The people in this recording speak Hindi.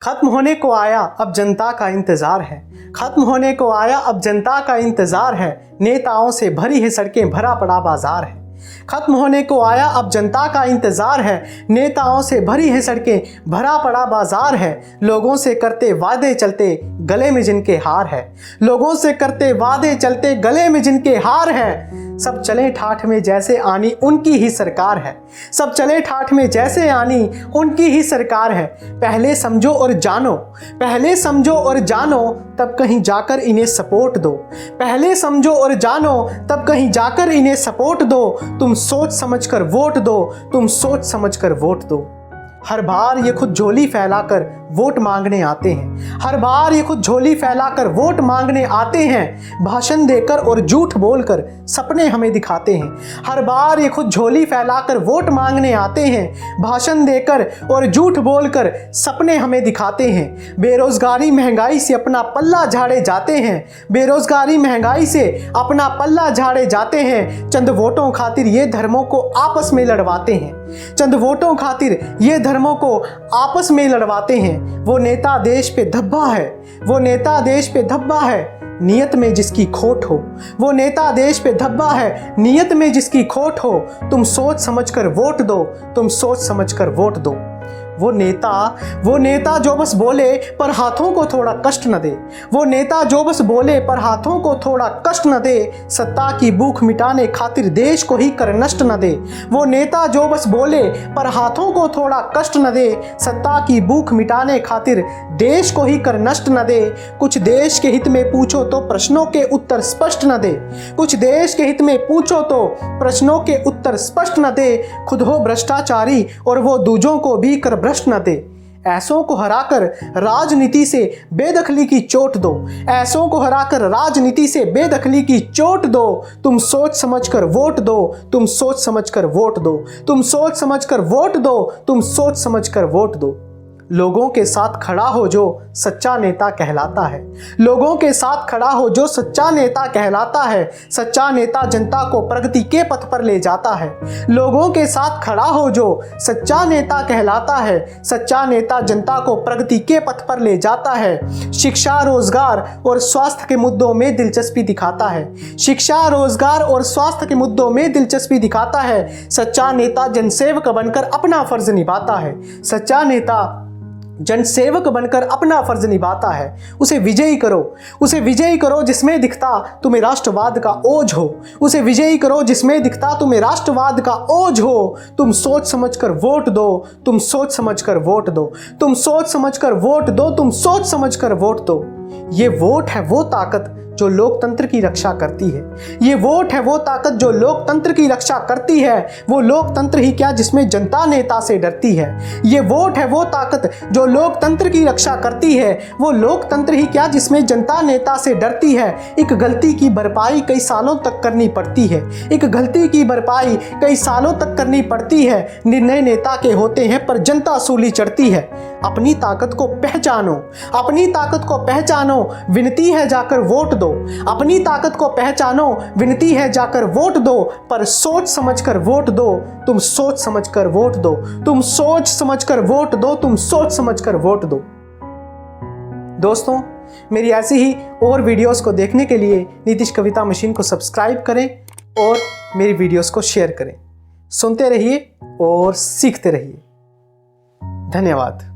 खत्म होने को आया अब जनता का इंतजार है। खत्म होने को आया अब जनता का इंतजार है। नेताओं से भरी है सड़कें, भरा पड़ा बाजार है। खत्म होने को आया अब जनता का इंतजार है। नेताओं से भरी है सड़कें, भरा पड़ा बाजार है। लोगों से करते वादे चलते गले में जिनके हार है। लोगों से करते वादे चलते गले में जिनके हार है। सब चले ठाठ में जैसे आनी उनकी ही सरकार है। सब चले ठाठ में जैसे आनी उनकी ही सरकार है। पहले समझो और जानो, पहले समझो और जानो, तब कहीं जाकर इन्हें सपोर्ट दो। पहले समझो और जानो, तब कहीं जाकर इन्हें सपोर्ट दो। तुम सोच समझकर वोट दो, तुम सोच समझकर वोट दो। हर बार ये खुद झोली फैलाकर वोट मांगने आते हैं। हर बार ये खुद झोली फैलाकर वोट मांगने आते हैं। भाषण देकर और झूठ बोलकर सपने हमें दिखाते हैं। हर बार ये खुद झोली फैलाकर वोट मांगने आते हैं। भाषण देकर और झूठ बोलकर सपने हमें दिखाते हैं। बेरोजगारी महंगाई से अपना पल्ला झाड़े जाते हैं। बेरोजगारी महंगाई से अपना पल्ला झाड़े जाते हैं। चंद वोटों खातिर ये धर्मों को आपस में लड़वाते हैं। चंद वोटों खातिर ये धर्मों को आपस में लड़वाते हैं। वो नेता देश पे धब्बा है। वो नेता देश पे धब्बा है, नियत में जिसकी खोट हो। वो नेता देश पे धब्बा है, नियत में जिसकी खोट हो। तुम सोच समझकर वोट दो, तुम सोच समझकर वोट दो। वो नेता जो बस बोले पर हाथों को थोड़ा कष्ट न दे। वो नेता जो बस बोले पर हाथों को थोड़ा कष्ट न दे। सत्ता की भूख मिटाने खातिर देश को ही कर नष्ट न दे। वो नेता जो बस बोले पर हाथों को थोड़ा कष्ट न दे। सत्ता की भूख मिटाने खातिर देश को ही कर नष्ट न दे। कुछ देश के हित में पूछो तो प्रश्नों के उत्तर स्पष्ट न दे। कुछ देश के हित में पूछो तो प्रश्नों के उत्तर स्पष्ट न दे। खुद हो भ्रष्टाचारी और वो दूजों को भी कर भ्रष्ट न दे। ऐसों को हराकर राजनीति से बेदखली की चोट दो। ऐसों को हराकर राजनीति से बेदखली की चोट दो। तुम सोच समझकर वोट दो, तुम सोच समझकर वोट दो। तुम सोच समझकर वोट दो, तुम सोच समझकर वोट दो। लोगों के साथ खड़ा हो जो सच्चा नेता कहलाता है। लोगों के साथ खड़ा हो जो सच्चा नेता कहलाता है। सच्चा नेता जनता को प्रगति के पथ पर ले जाता है। लोगों के साथ खड़ा हो जो सच्चा नेता कहलाता है। सच्चा नेता जनता को प्रगति के पथ पर ले जाता है। शिक्षा, रोजगार और स्वास्थ्य के मुद्दों में दिलचस्पी दिखाता है। शिक्षा, रोजगार और स्वास्थ्य के मुद्दों में दिलचस्पी दिखाता है। सच्चा नेता जनसेवक बनकर अपना फर्ज निभाता है। सच्चा नेता जनसेवक बनकर अपना फर्ज निभाता है। उसे विजयी करो, उसे विजयी करो जिसमें दिखता तुम्हें राष्ट्रवाद का ओज हो। उसे विजयी करो जिसमें दिखता तुम्हें राष्ट्रवाद का ओज हो। तुम सोच समझकर वोट दो, तुम सोच समझकर वोट दो। तुम सोच समझकर वोट दो, तुम सोच समझकर वोट दो। ये वोट है वो ताकत जो लोकतंत्र की रक्षा करती है। ये वोट है वो ताकत जो लोकतंत्र की रक्षा करती है। वो लोकतंत्र ही क्या जिसमें जनता नेता से डरती है। ये वोट है वो ताकत जो लोकतंत्र की रक्षा करती है। वो लोकतंत्र ही क्या जिसमें जनता नेता से डरती है। एक गलती की भरपाई कई सालों तक करनी पड़ती है। एक गलती की भरपाई कई सालों तक करनी पड़ती है। निर्णय नेता के होते हैं पर जनता सूली चढ़ती है। अपनी ताकत को पहचानो, अपनी ताकत को पहचानो, विनती है जाकर वोट दो। अपनी ताकत को पहचानो, विनती है जाकर वोट दो। पर सोच समझकर वोट दो, तुम सोच समझकर वोट दो। तुम सोच समझकर वोट दो, तुम सोच समझकर वोट दो। दोस्तों, मेरी ऐसी ही और वीडियोस को देखने के लिए नीतीश कविता मशीन को सब्सक्राइब करें और मेरी वीडियोस को शेयर करें। सुनते रहिए और सीखते रहिए। धन्यवाद।